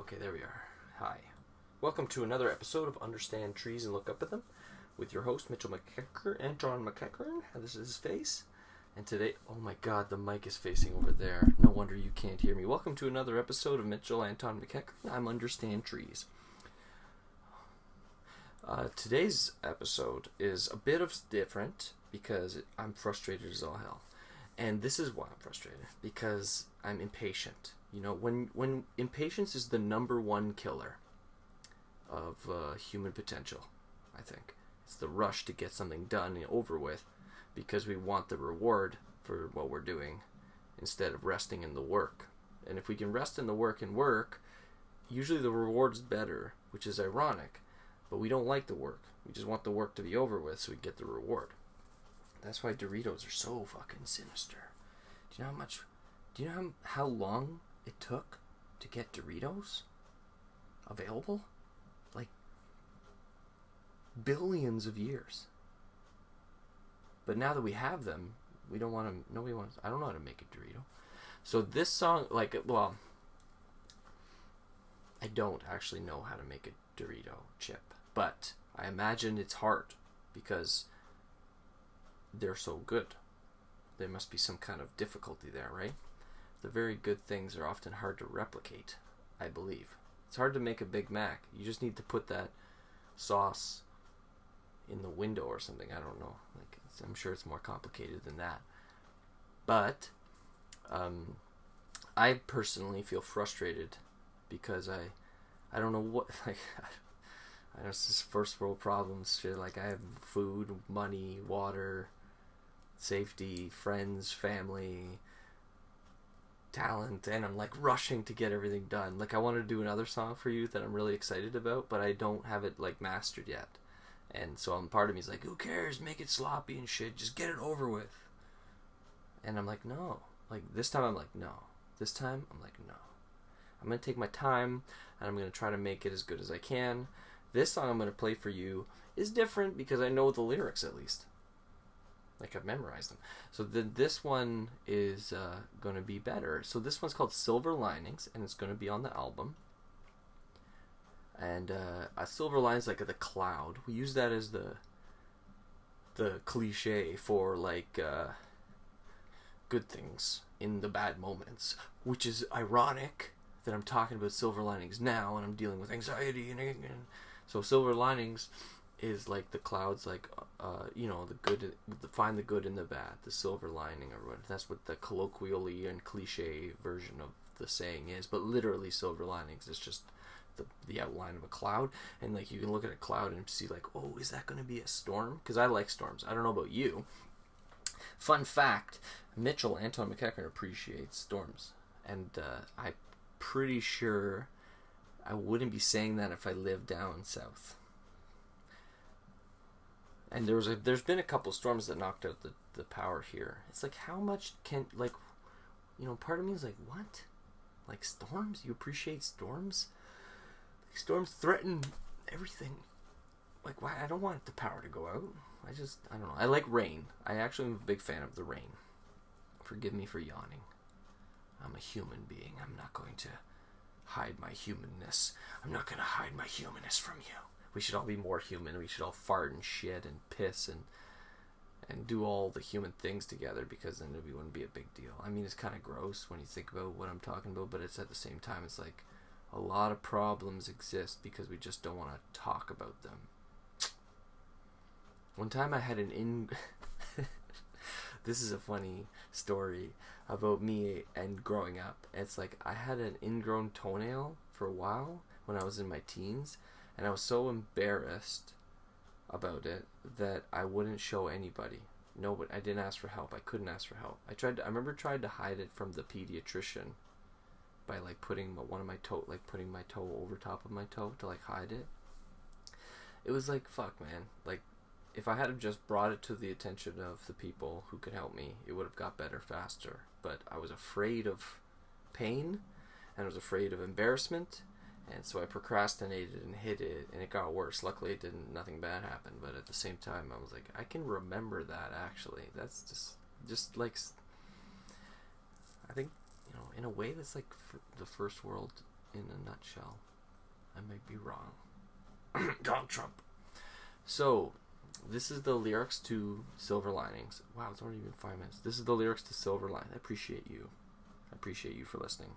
Okay, there we are. Hi. Welcome to another episode of Understand Trees and Look Up at Them with your host, Mitchell Anton McEachern. This is his face. And today, oh my god, the mic is facing over there. No wonder you can't hear me. Welcome to another episode of Mitchell Anton McEachern. I'm Understand Trees. Today's episode is a bit of different because I'm frustrated as all hell. And this is why I'm frustrated. Because I'm impatient. You know, when impatience is the number one killer of human potential, I think. It's the rush to get something done and over with because we want the reward for what we're doing instead of resting in the work. And if we can rest in the work and work, usually the reward's better, which is ironic. But we don't like the work. We just want the work to be over with so we get the reward. That's why Doritos are so fucking sinister. Do you know how long it took to get Doritos available? Like billions of years. But now that we have them, we don't want to. Nobody wants. I don't know how to make a Dorito. So this song, I don't actually know how to make a Dorito chip, but I imagine it's hard because they're so good. There must be some kind of difficulty there, right? The very good things are often hard to replicate, I believe. It's hard to make a Big Mac. You just need to put that sauce in the window or something. I don't know. I'm sure it's more complicated than that. But I personally feel frustrated because I don't know what, I know it's just first world problems shit. Like I have food, money, water, safety, friends, family, talent, and I'm like rushing to get everything done. Like I want to do another song for you that I'm really excited about, but I don't have it like mastered yet. And so part of me is like, who cares? Make it sloppy and shit. Just get it over with. And I'm like, no. Like this time I'm like, no. This time I'm like, no. I'm going to take my time and I'm going to try to make it as good as I can. This song I'm going to play for you is different because I know the lyrics at least. Like I've memorized them. So this one is going to be better. So this one's called Silver Linings and it's going to be on the album. And a silver line is like the cloud. We use that as the cliche for like good things in the bad moments, which is ironic that I'm talking about silver linings now and I'm dealing with anxiety and so silver linings is like the clouds, like the good, find the good in the bad, the silver lining, or what. That's what the colloquially and cliche version of the saying is. But literally, silver linings is just the outline of a cloud, and like you can look at a cloud and see like, oh, is that going to be a storm? Because I like storms. I don't know about you. Fun fact: Mitchell Anton McEachern appreciates storms, and I'm pretty sure I wouldn't be saying that if I lived down south. And there's been a couple storms that knocked out the power here. It's like, how much can, like, part of me is like, what? Like storms? You appreciate storms? Like, storms threaten everything. Like, why? I don't want the power to go out. I don't know. I like rain. I actually am a big fan of the rain. Forgive me for yawning. I'm a human being. I'm not going to hide my humanness. I'm not going to hide my humanness from you. We should all be more human. We should all fart and shit and piss and do all the human things together, because then it wouldn't be a big deal. I mean, it's kind of gross when you think about what I'm talking about, but it's at the same time, it's like a lot of problems exist because we just don't want to talk about them. One time I had this is a funny story about me and growing up. It's like I had an ingrown toenail for a while when I was in my teens. And I was so embarrassed about it that I wouldn't show anybody. No, but I didn't ask for help. I couldn't ask for help. I remember trying to hide it from the pediatrician by like putting my toe over top of my toe to like hide it. It was like, fuck, man. Like, if I had just brought it to the attention of the people who could help me, it would have got better faster. But I was afraid of pain, and I was afraid of embarrassment. And so I procrastinated and hid it, and it got worse. Luckily, nothing bad happened. But at the same time, I was like, I can remember that, actually. That's just like, I think, in a way, that's like the first world in a nutshell. I might be wrong. Donald Trump. So, this is the lyrics to Silver Linings. Wow, it's already been 5 minutes. This is the lyrics to Silver Linings. I appreciate you. I appreciate you for listening.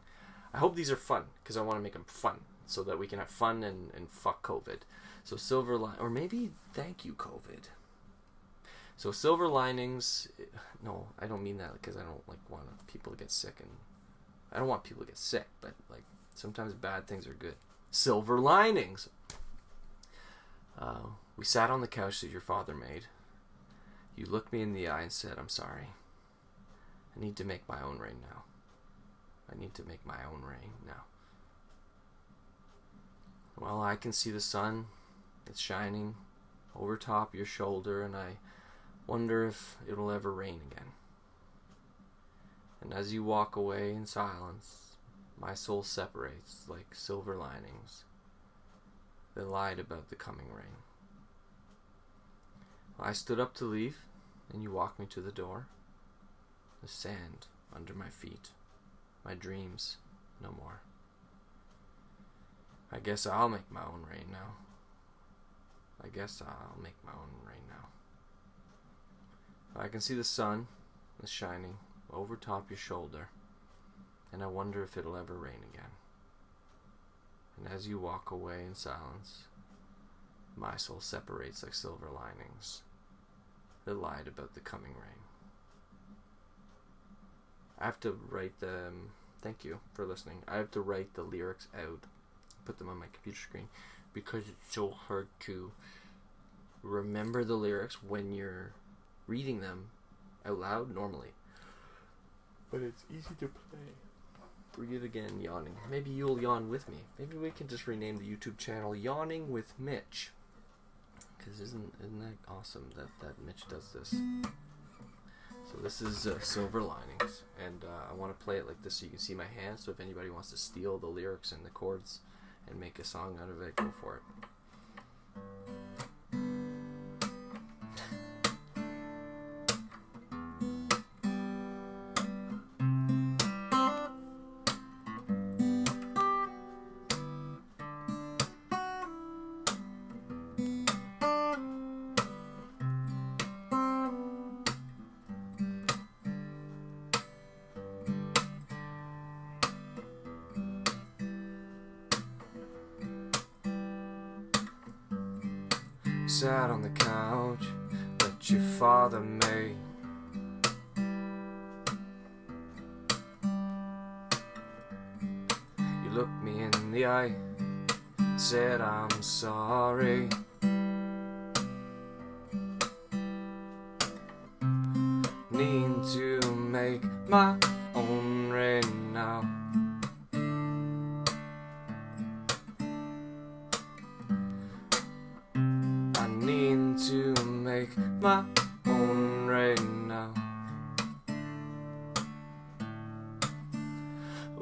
I hope these are fun, because I want to make them fun, so that we can have fun and fuck COVID. So Silver Linings, or maybe thank you COVID. So Silver Linings, no, I don't mean that because I don't want people to get sick, and I don't want people to get sick, but sometimes bad things are good. Silver Linings. We sat on the couch that your father made. You looked me in the eye and said, "I'm sorry. I need to make my own rain now. I need to make my own rain now." Well, I can see the sun. It's shining over top your shoulder, and I wonder if it'll ever rain again. And as you walk away in silence, my soul separates like silver linings that lied about the coming rain. I stood up to leave, and you walked me to the door. The sand under my feet, my dreams no more. I guess I'll make my own rain now. I guess I'll make my own rain now. I can see the sun is shining over top your shoulder, and I wonder if it'll ever rain again. And as you walk away in silence, my soul separates like silver linings that lied about the coming rain. I have to write the... thank you for listening. I have to write the lyrics out, put them on my computer screen, because it's so hard to remember the lyrics when you're reading them out loud normally. But it's easy to play. Breathe again, yawning. Maybe you'll yawn with me. Maybe we can just rename the YouTube channel Yawning with Mitch. Because isn't that awesome that Mitch does this? So this is Silver Linings, and I want to play it like this so you can see my hands, so if anybody wants to steal the lyrics and the chords and make a song out of it, go for it. Sat on the couch that your father made. You looked me in the eye, said I'm sorry. Need to make my own rain now. To make my own rain now.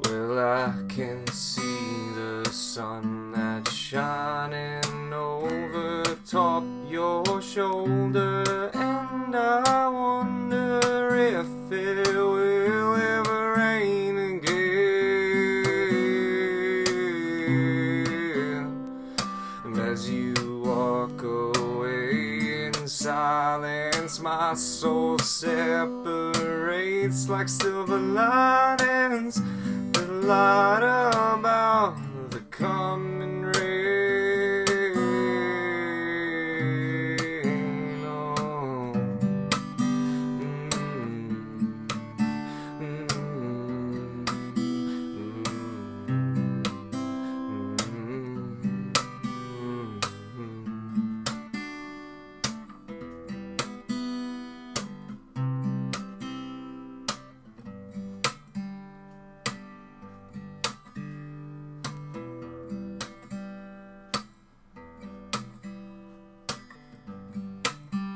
Well, I can see the sun that's shining over top your shoulder, and I wonder if it will ever rain again. And as you walk away in silence, my soul separates like silver linings that light about the coming rain. Oh.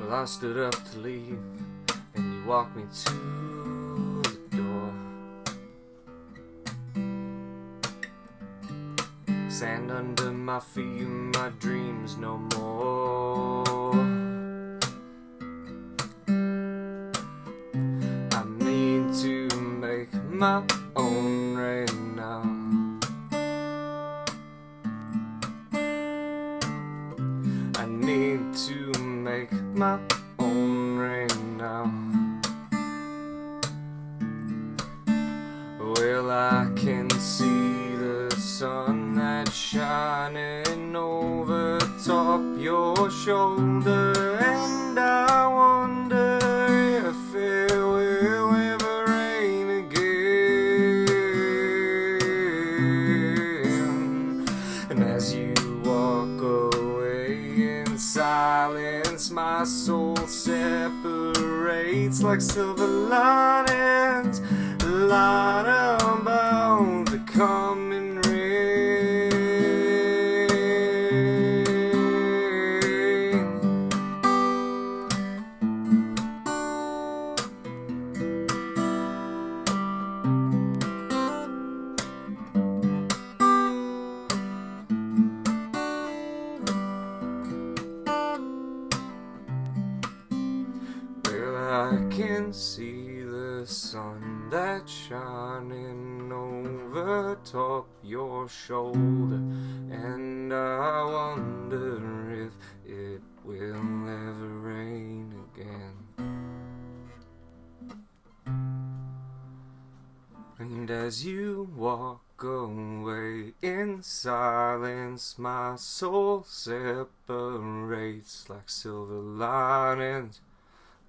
Well, I stood up to leave, and you walked me to the door. Sand under my feet, my dreams no more. I need to make my own rain now. my own rain now. Well, I can see the sun that's shining over top your shoulder, and I wonder if it will ever rain again. And as you walk away in silence, my soul separates like silver linings, light about the coming rain. Well, I can see the sun that's shining over top your shoulder, and I wonder if it will ever rain again. And as you walk away in silence, my soul separates like silver linings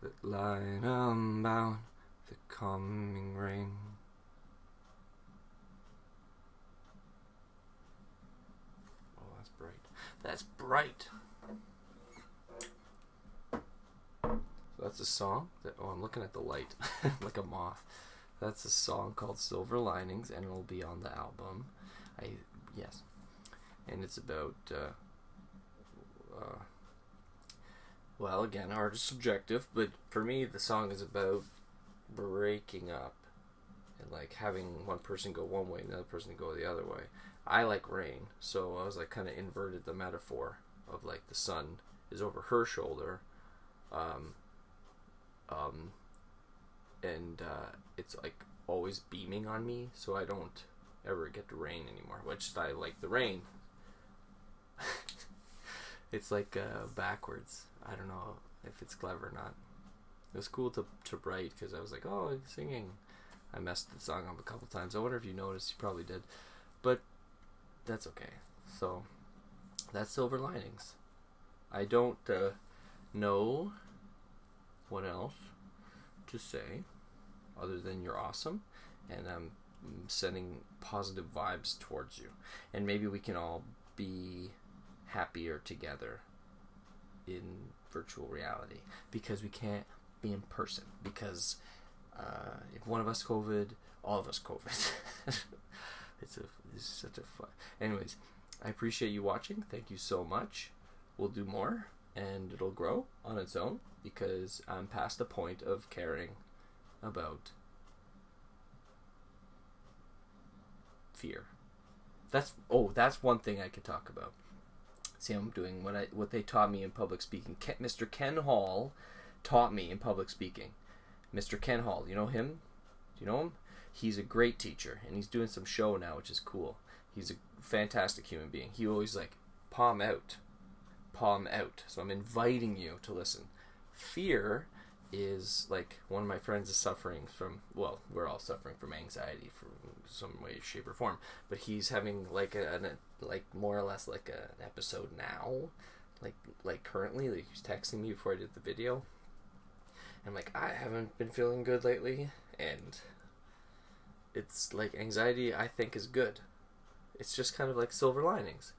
that line about the coming rain. Oh, that's bright. That's bright. So that's a song that, oh, I'm looking at the light like a moth. That's a song called Silver Linings, and it'll be on the album. Yes. And it's about well, again, art is subjective, but for me, the song is about breaking up and like having one person go one way and the other person go the other way. I like rain, so I was like kind of inverted the metaphor of like the sun is over her shoulder, and it's like always beaming on me, so I don't ever get to rain anymore, which I like the rain. It's like backwards. I don't know if it's clever or not. It was cool to write because I was like, oh, singing. I messed the song up a couple times. I wonder if you noticed. You probably did. But that's okay. So that's Silver Linings. I don't know what else to say other than you're awesome, and I'm sending positive vibes towards you. And maybe we can all be happier together in virtual reality, because we can't be in person, because if one of us COVID, all of us COVID. It's such a fun. Anyways, I appreciate you watching. Thank you so much. We'll do more, and it'll grow on its own, because I'm past the point of caring about fear. That's one thing I could talk about. See, I'm doing what they taught me in public speaking. Mr. Ken Hall taught me in public speaking. Mr. Ken Hall, you know him? Do you know him? He's a great teacher, and he's doing some show now, which is cool. He's a fantastic human being. He always like, palm out. So I'm inviting you to listen. Fear is like, one of my friends is suffering from, well, we're all suffering from anxiety from some way, shape, or form, but he's having like like more or less like an episode now, like currently. Like, he was texting me before I did the video. I'm like, I haven't been feeling good lately, and it's like, anxiety I think is good. It's just kind of like silver linings,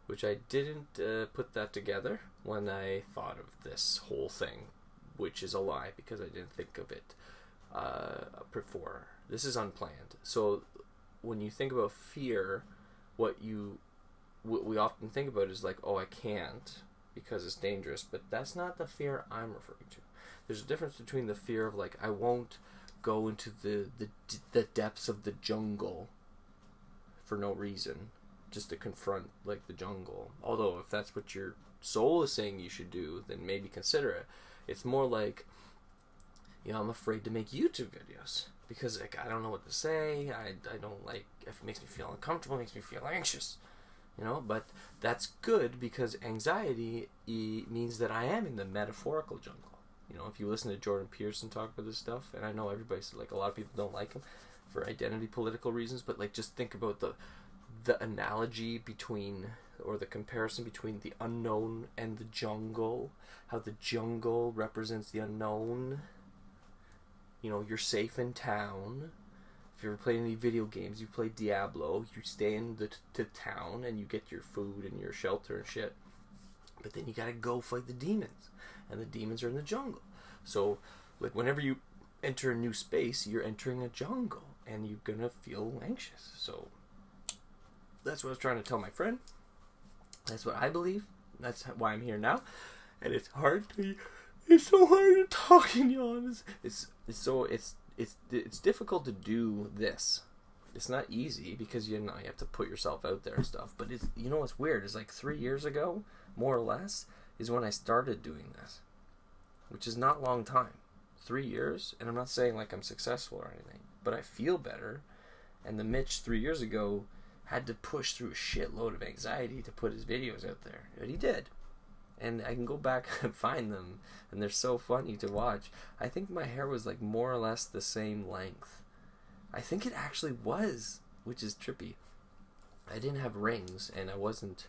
which I didn't put that together when I thought of this whole thing, which is a lie, because I didn't think of it before. This is unplanned. So when you think about fear, what we often think about is like, oh, I can't because it's dangerous, but that's not the fear I'm referring to. There's a difference between the fear of like, I won't go into the depths of the jungle for no reason, just to confront like the jungle. Although if that's what your soul is saying you should do, then maybe consider it. It's more like, I'm afraid to make YouTube videos because like, I don't know what to say. I don't like, if it makes me feel uncomfortable, it makes me feel anxious. you know. But that's good because anxiety means that I am in the metaphorical jungle. You know, if you listen to Jordan Peterson talk about this stuff, and I know everybody's like, a lot of people don't like him for identity political reasons, but like, just think about the analogy between, or the comparison between the unknown and the jungle, how the jungle represents the unknown. You know, you're safe in town. If you ever played any video games, you play Diablo, you stay in the town and you get your food and your shelter and shit. But then you gotta go fight the demons. And the demons are in the jungle. So, like, whenever you enter a new space, you're entering a jungle. And you're gonna feel anxious. So, that's what I was trying to tell my friend. That's what I believe. That's why I'm here now. And it's so hard to talk in you. It's difficult to do this. It's not easy because you have to put yourself out there and stuff. But it's, you know what's weird is, like, 3 years ago, more or less, is when I started doing this, which is not a long time. 3 years, and I'm not saying like I'm successful or anything, but I feel better. And the Mitch 3 years ago had to push through a shitload of anxiety to put his videos out there, but he did. And I can go back and find them, and they're so funny to watch. I think my hair was like more or less the same length. I think it actually was, which is trippy. I didn't have rings, and I wasn't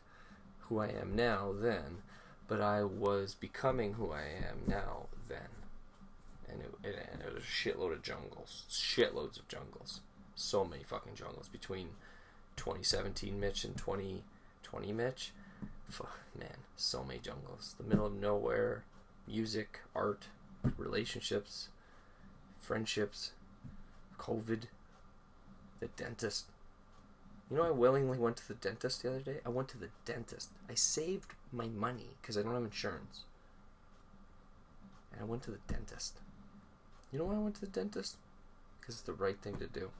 who I am now then, but I was becoming who I am now then. And it was a shitload of jungles. Shitloads of jungles. So many fucking jungles between 2017 Mitch and 2020 Mitch. Man, so many jungles. The middle of nowhere, music, art, relationships, friendships, COVID, the dentist. You know, I willingly went to the dentist the other day. I went to the dentist. I saved my money because I don't have insurance. And I went to the dentist. You know why I went to the dentist? Because it's the right thing to do.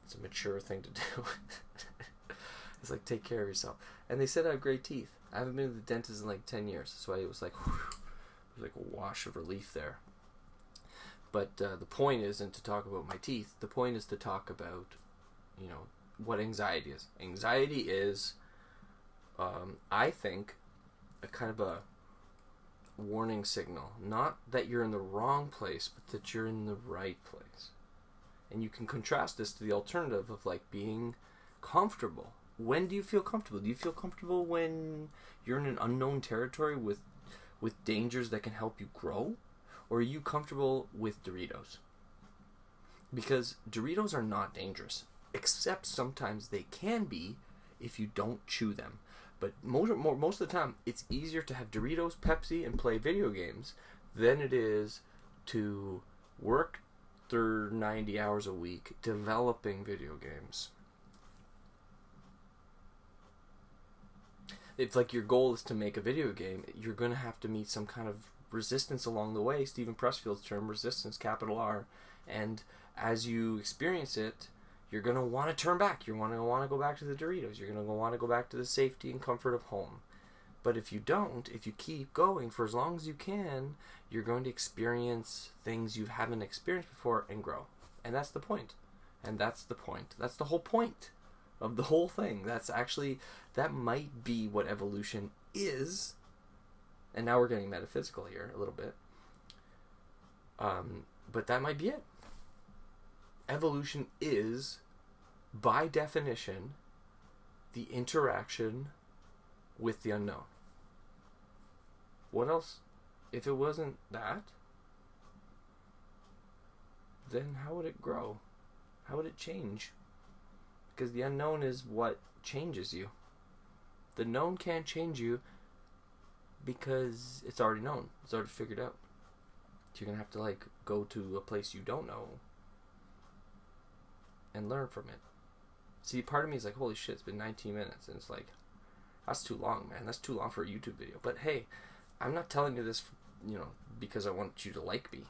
It's a mature thing to do. It's like, take care of yourself. And they said I have great teeth. I haven't been to the dentist in like 10 years. So it was like, whew, it was like a wash of relief there. But the point isn't to talk about my teeth. The point is to talk about, you know, what anxiety is. Anxiety is, I think, a kind of a warning signal. Not that you're in the wrong place, but that you're in the right place. And you can contrast this to the alternative of like being comfortable. When do you feel comfortable? Do you feel comfortable when you're in an unknown territory with dangers that can help you grow? Or are you comfortable with Doritos? Because Doritos are not dangerous. Except sometimes they can be if you don't chew them. But most of the time, it's easier to have Doritos, Pepsi, and play video games than it is to work 90 hours a week developing video games. If like your goal is to make a video game, you're going to have to meet some kind of resistance along the way. Stephen Pressfield's term, resistance, capital R. And as you experience it, you're going to want to turn back. You're going to want to go back to the Doritos. You're going to want to go back to the safety and comfort of home. But if you don't, if you keep going for as long as you can, you're going to experience things you haven't experienced before and grow. And that's the point. And that's the point. That's the whole point of the whole thing. That's actually, that might be what evolution is. And now we're getting metaphysical here a little bit. But that might be it. Evolution is, by definition, the interaction with the unknown. What else? If it wasn't that, then how would it grow? How would it change? Because the unknown is what changes you. The known can't change you because it's already known. It's already figured out. So you're going to have to like go to a place you don't know and learn from it. See, part of me is like, holy shit, it's been 19 minutes. And it's like, that's too long, man. That's too long for a YouTube video. But hey, I'm not telling you this, you know, because I want you to like me.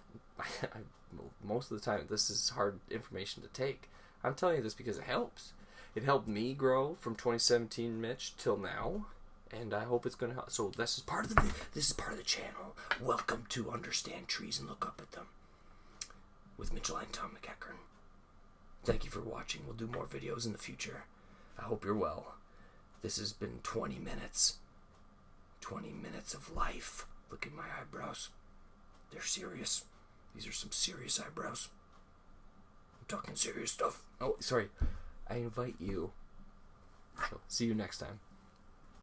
Most of the time, this is hard information to take. I'm telling you this because it helps. It helped me grow from 2017 Mitch till now, and I hope it's going to help. So this is part of the channel. Welcome to Understand Trees and Look Up at Them with Mitchell and Tom McEachern. Thank you for watching. We'll do more videos in the future. I hope you're well. This has been 20 minutes. 20 minutes of life. Look at my eyebrows. They're serious. These are some serious eyebrows. I'm talking serious stuff. Oh, sorry. I invite you. So, see you next time.